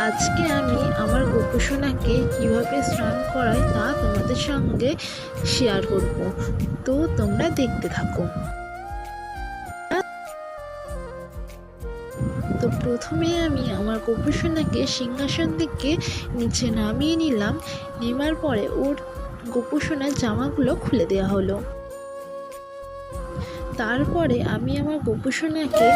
আজকে আমি আমার গোপুসোনাকে কিভাবে স্নান করাই তা তোমাদের সঙ্গে শেয়ার করব, তো তোমরা দেখতে থাকো। তো প্রথমে আমি আমার গোপুসোনাকে সিংহাসন থেকে নিচে নামিয়ে নিলাম। নেমার পরে ওর গোপুসোনার জামাগুলো খুলে দেওয়া হলো। তারপরে আমি আমার গোপুসোনাকে